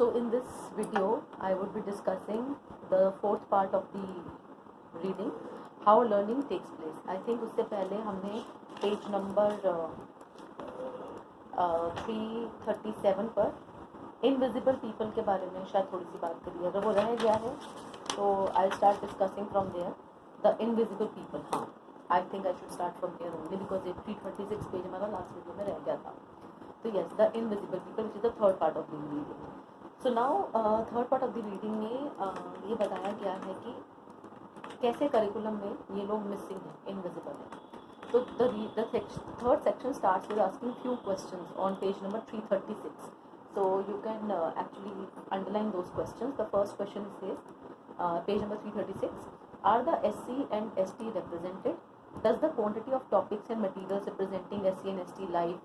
So in this video I would be discussing the fourth part of the reading, how learning takes place. I think उससे पहले हमने page number 337 पर invisible people के बारे में शायद थोड़ी सी बात करी है. अगर वो रह गया है तो I start discussing from there the invisible people. हाँ, I think I should start from there only because 336 page हमारा लास्ट वीडियो में रह गया था. तो yes, the invisible people which is the third part of the reading. So now third part of the reading में ये बताया गया है कि कैसे करिकुलम में ये लोग मिसिंग हैं, इनविजिबल हैं. तो the third section starts with asking few questions on page number 336. So you can actually underline those questions. The first question says, page number 336, are the SC and ST represented? Does the quantity of topics and materials representing SC and ST life,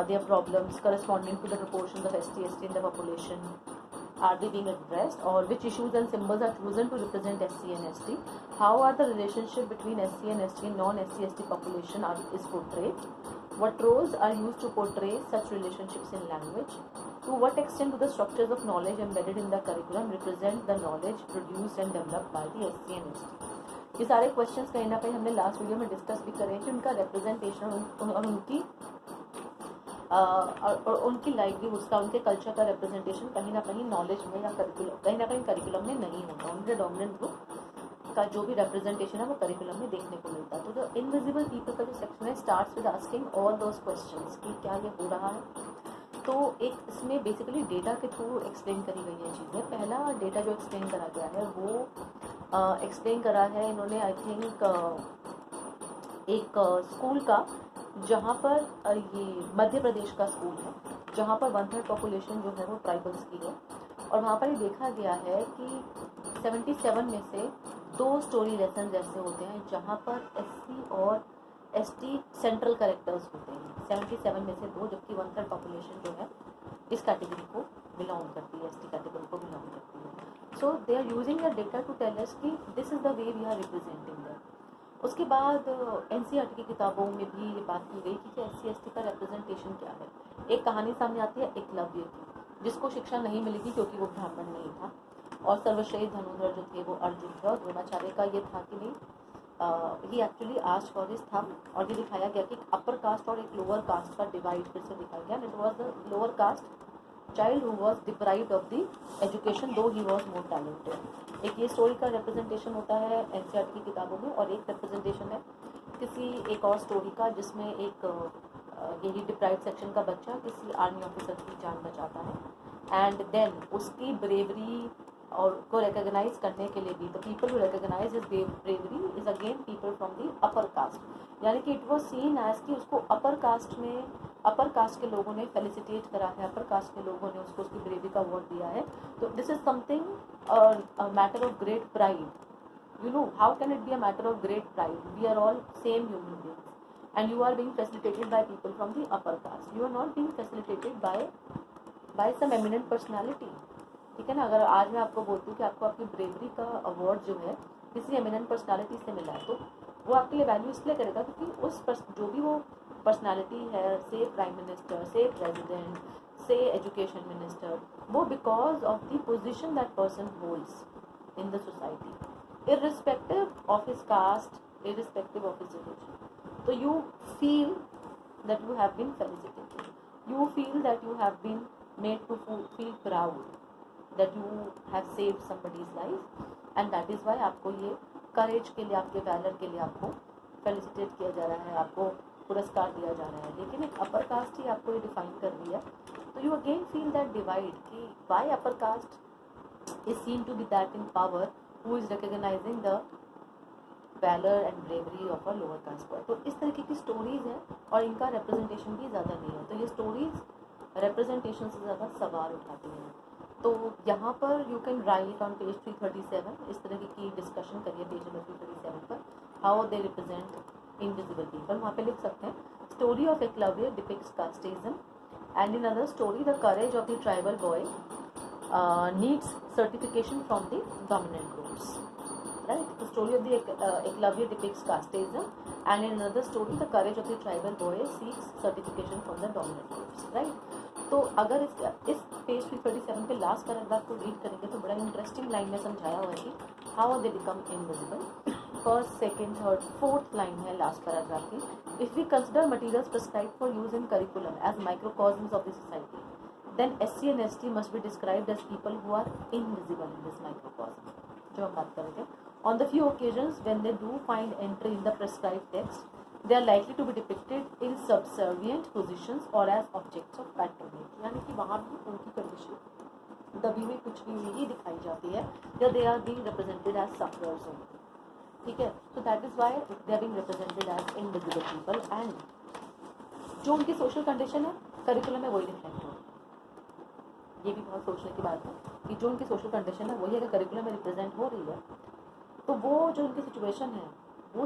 their problems corresponding to the proportions of ST in the population, are they being addressed? Or which issues and symbols are chosen to represent SC and ST? How are the relationship between SC and ST and non-SC population is portrayed? What roles are used to portray such relationships in language? To what extent do the structures of knowledge embedded in the curriculum represent the knowledge produced and developed by the SC and ST? ये सारे questions कहीं ना कहीं हमने last video में discuss भी करे कि उनका रिप्रेजेंटेशन और उनकी लाइवलीहुड्स का, उनके कल्चर का रिप्रेजेंटेशन कहीं ना कहीं नॉलेज में या करिकुलम, कहीं ना कहीं करिकुलम में नहीं होता. उनके डोमिनेंट ग्रुप का जो भी रिप्रेजेंटेशन है वो करिकुलम में देखने को मिलता है. तो जो इनविजिबल पीपल का जो सेक्शन है starts with asking all those questions कि क्या ये हो रहा है. तो एक इसमें बेसिकली डेटा के थ्रू एक्सप्लेन करी गई है चीज़ें. पहला डेटा जो एक्सप्लेन करा गया है वो एक्सप्लेन करा है इन्होंने, आई थिंक एक स्कूल का, जहाँ पर ये मध्य प्रदेश का स्कूल है, जहाँ पर 1/3 पॉपुलेशन जो है वो ट्राइबल्स की है. और वहाँ पर ये देखा गया है कि 77 में से 2 स्टोरी लेसन ऐसे होते हैं जहाँ पर SC और ST सेंट्रल कैरेक्टर्स होते हैं. 77 में से 2, जबकि 1/3 पॉपुलेशन जो है इस कैटेगरी को बिलोंग करती है, ST कैटेगरी को बिलोंग करती है. So they are using the data to tell us कि this is the way we are representing them. उसके बाद NCERT की किताबों में भी ये बात की गई कि SC ST का रिप्रेजेंटेशन क्या है. एक कहानी सामने आती है एकलव्य की, जिसको शिक्षा नहीं मिली थी क्योंकि वो ब्राह्मण नहीं था. और सर्वश्रेष्ठ धनुर्धर जो थे वो अर्जुन थे. और द्रोणाचार्य का ये था कि नहीं, he actually asked for his thumb. और ये दिखाया गया कि अपर कास्ट और एक लोअर कास्ट का डिवाइड फिर से दिखाया गया. It was the lower caste child who was deprived of the education दो ही वॉज मोर टैलेंटेड. एक ये स्टोरी का रिप्रेजेंटेशन होता है NCERT की किताबों में. और एक रिप्रेजेंटेशन है किसी एक और स्टोरी का जिसमें एक यही डिप्राइव्ड सेक्शन का बच्चा किसी आर्मी ऑफिसर की जान बचाता है. एंड देन उसकी ब्रेवरी और को रिकॉग्नाइज करने के लिए भी the people who recognise his bravery is again people from the upper caste. यानी कि इट वाज सीन एज कि उसको अपर कास्ट के लोगों ने फेलिसिटेट करा है, अपर कास्ट के लोगों ने उसको उसकी ब्रेवरी का अवार्ड दिया है. तो this is something a matter of great pride. You know, how can it be a matter of great pride? We are all same human beings, and you are being facilitated by people from the upper caste. You are not being facilitated by some eminent personality. ठीक है ना. अगर आज मैं आपको बोलती हूँ कि आपको आपकी ब्रेवरी का अवार्ड जो है किसी एमिनेंट पर्सनालिटी से मिला है, तो वो आपके लिए वैल्यू इसलिए करेगा क्योंकि जो भी वो पर्सनालिटी है, से प्राइम मिनिस्टर, से प्रेसिडेंट, से एजुकेशन मिनिस्टर, वो because of the position that person holds in the society, irrespective of his caste, irrespective of his religion. So you feel that you have been felicitated. You feel that you have been made to feel proud that you have saved somebody's life, and that is why आपको ये करेज के लिए, आपके valour के लिए आपको felicitate किया जा रहा है, आपको पुरस्कार दिया जा रहा है. लेकिन एक अपर कास्ट ही आपको ये डिफाइन कर रही है. तो you again feel that divide कि why upper caste is seen to be that in power who is recognizing the valor and bravery of a lower caste boy. तो इस तरीके की स्टोरीज हैं और इनका रिप्रेजेंटेशन भी ज़्यादा नहीं है. तो ये स्टोरीज रिप्रेजेंटेशन से ज़्यादा सवाल उठाती हैं. तो यहाँ पर you can write on page 337 इस तरह की डिस्कशन करिए पेज नंबर 337 पर, how they represent invisible people. वहाँ पे लिख सकते हैं, story of Eklavya depicts casteism, and in other story the courage of the tribal boy needs certification from the dominant groups. Right? The story of the Eklavya depicts casteism, and in another story, the courage of the tribal boy seeks certification from the dominant groups. Right? तो अगर इस page 237 पे last paragraph को read करेंगे तो बड़ा interesting line में समझाया हुआ है कि how they become invisible. First, second, third, fourth line है लास्ट पैराग्राफ की. If we consider materials prescribed for use in curriculum as microcosms of the society, then SC and ST must be described as people who are invisible in this microcosm. जो हम बात कर रहे थे. On the few occasions when they do find entry in the prescribed text, they are likely to be depicted in subservient positions or as objects of patronage. यानी कि वहाँ भी उनकी कंडीशन दबी हुई कुछ भी नहीं दिखाई जाती है, या they are being represented as sufferers only. ठीक है. So that is why they are being represented as invisible people, and जो उनकी सोशल कंडीशन है करिकुलम में वही रिफ्लेक्ट हो. ये भी बहुत सोचने की बात है कि जो उनकी सोशल कंडीशन है वही अगर करिकुलम में रिप्रेजेंट हो रही है तो वो जो उनकी सिचुएशन है वो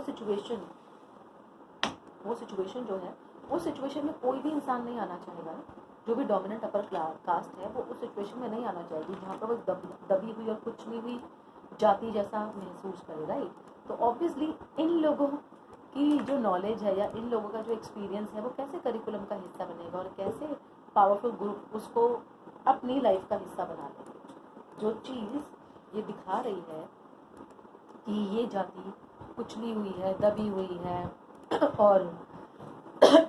सिचुएशन जो है उस सिचुएशन में कोई भी इंसान नहीं आना चाहेगा. जो भी डोमिनेंट अपर कास्ट है वो उस सिचुएशन में नहीं आना चाहेगी जहाँ पर वो दबी हुई और कुछ नहीं हुई जाति जैसा महसूस करे. राइट. तो ऑब्वियसली इन लोगों की जो नॉलेज है या इन लोगों का जो एक्सपीरियंस है वो कैसे करिकुलम का हिस्सा बनेगा और कैसे पावरफुल ग्रुप उसको अपनी लाइफ का हिस्सा बना लेंगे. जो चीज़ ये दिखा रही है कि ये जाति कुचली हुई है, दबी हुई है और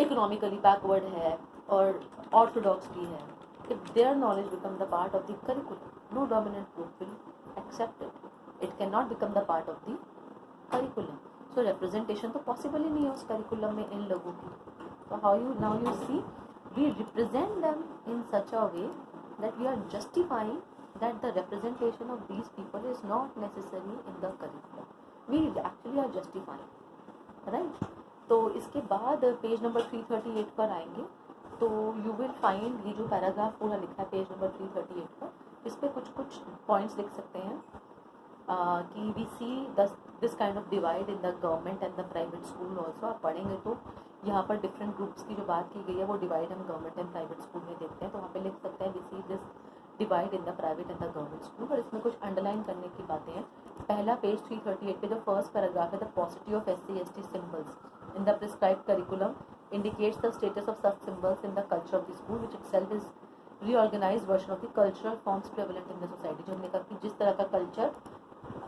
इकोनॉमिकली बैकवर्ड है और ऑर्थोडॉक्स भी है, if their knowledge become the part of the curriculum, no dominant group will accept it. It can not become the part of the curriculum. So representation तो पॉसिबल ही नहीं है उस करिकुलम में इन लोगों की. तो how you now you see we represent them in such a way that we are justifying that the representation of these people is not necessary in the curriculum. We actually are justifying, right? तो इसके बाद page number 338 पर आएंगे तो you will find ये जो paragraph पूरा लिखा है पेज नंबर 338 पर, इस पर कुछ पॉइंट्स लिख सकते हैं कि we see this kind of divide in the government and the private school also. आप पढ़ेंगे तो यहाँ पर डिफरेंट ग्रुप्स की जो बात की गई है वो डिवाइड हम गवर्नमेंट एंड प्राइवेट स्कूल में देखते हैं. तो वहाँ पे लिख सकते हैं we see this divide in the private and the government school. और इसमें कुछ अंडरलाइन करने की बातें हैं. पहला पेज 338 पे जो फर्स्ट पैराग्राफ है, the paucity of SC/ST symbols in the prescribed curriculum indicates the status of such symbols in the culture of the school which itself is reorganised version of the cultural forms prevalent in the society. जो हमने कहा कि जिस तरह का culture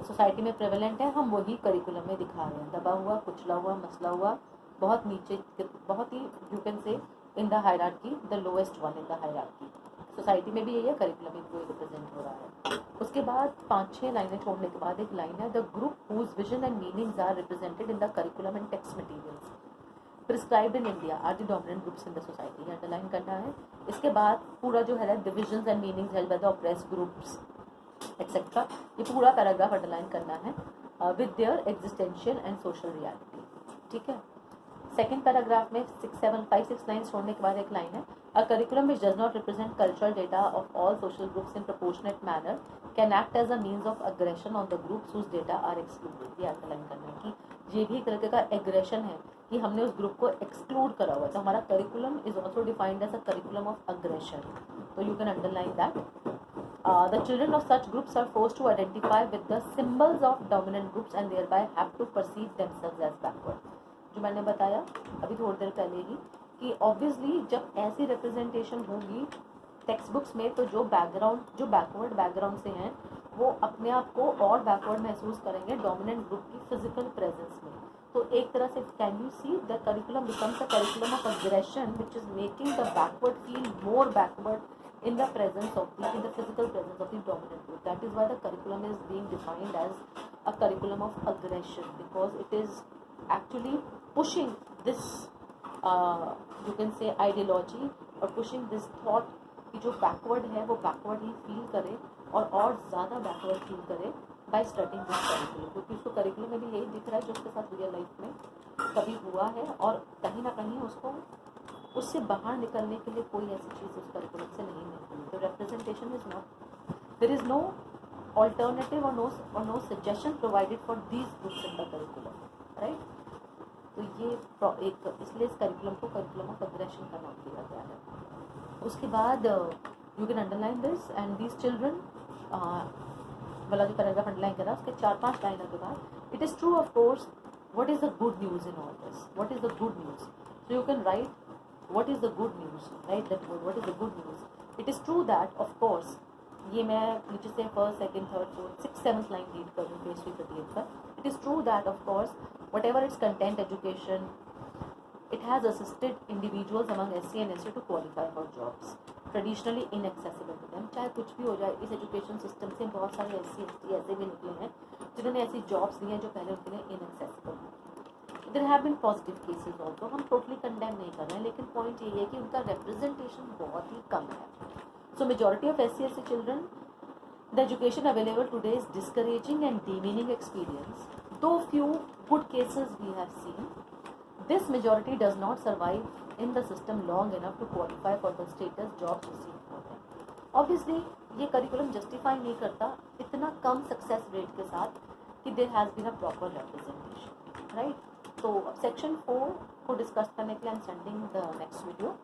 society में prevalent है हम वही करिकुलम में दिखा रहे हैं. दबा हुआ, कुचला हुआ, मसला हुआ, बहुत नीचे, बहुत ही you can say in the hierarchy the lowest one in the hierarchy. Society में भी यही है, करिकुलम में भी रिप्रेजेंट हो रहा है. उसके बाद 5-6 लाइनें छोड़ने के बाद एक लाइन है, the group whose vision and meanings are represented in the curriculum and text materials prescribed in India are the dominant groups in the society. ये अंडरलाइन करना है. इसके बाद पूरा जो है divisions and meanings held by the oppressed groups etcetera, ये पूरा पैराग्राफ अंडरलाइन करना है with their existential and social reality. ठीक है. सेकेंड पैराग्राफ में 6-7-5-6 लाइन्स छोड़ने के बाद एक लाइन है, a curriculum which does not represent cultural data of all social groups in proportionate manner can act as a means of aggression on the groups whose data are excluded. ये underline करना है कि ये भी एक तरीके का एग्रेशन है कि हमने उस ग्रुप को एक्सक्लूड करा हुआ है. तो हमारा curriculum is also defined as a curriculum of aggression. तो you can underline that. The children of such groups are forced to identify with the symbols of dominant groups and thereby have to perceive themselves as backward. जो मैंने बताया अभी थोड़ी देर पहले ही कि obviously जब ऐसी रिप्रेजेंटेशन होगी टेक्स्ट बुक्स में तो जो बैकवर्ड बैकग्राउंड से हैं वो अपने आप को और बैकवर्ड महसूस करेंगे डोमिनेंट ग्रुप की फिजिकल प्रेजेंस में. तो एक तरह से can you see the curriculum becomes a curriculum of aggression which is making the backward feel more backward in the presence of in the physical presence of the dominant group. That is why the curriculum is being defined as a curriculum of aggression, because it is actually pushing this you can say ideology or pushing this thought कि जो backward है वो backward ही feel करे और ज़्यादा backward feel करे by studying this curriculum. क्योंकि उसको curriculum में भी यही दिख रहा है जो उसके साथ real life में कभी हुआ है और कहीं ना कहीं उसको उससे बाहर निकलने के लिए कोई ऐसी चीज़ उस करिकुलम से नहीं मिलती. तो representation is not, there is no alternative और no suggestion provided for these groups in the curriculum. Right. तो ये एक इसलिए इस करिकुलम को करिकुलम ऑफ अग्रेशन का नाम दिया गया है. उसके बाद you can underline this and these children वाला जो पैराग्राफ अंडरलाइन करा उसके 4-5 लाइनों के बाद it is true of course what is the good news in all this, what is the good news. So you can write what is the good news, right? That word, what is the good news? It is true that of course, ये मैं नीचे से first second third fourth six seventh line read कर रही हूँ page 338 पर. It is true that of course what ever its content education, it has assisted individuals among SC and ST to qualify for jobs traditionally inaccessible to them. चाहे कुछ भी हो जाए, इस एजुकेशन सिस्टम से बहुत सारे SC ST ऐसे भी निकले हैं जिन्होंने ऐसी जॉब्स दी हैं जो पहले उनके लिए inaccessible हैं. There have been positive cases also, हम टोटली कंडेम नहीं कर रहे हैं, लेकिन पॉइंट ये है कि उनका रिप्रेजेंटेशन बहुत ही कम है. So majority of SC ST children, the education available today is discouraging and demeaning experience. Though few good cases we have seen, this majority does not survive in the system long enough to qualify for the status jobs received for them. Obviously ये curriculum justify नहीं करता इतना कम success rate के साथ कि there has been a proper representation, right. तो section 4 को डिस्कस करने के लिए I am sending the next video.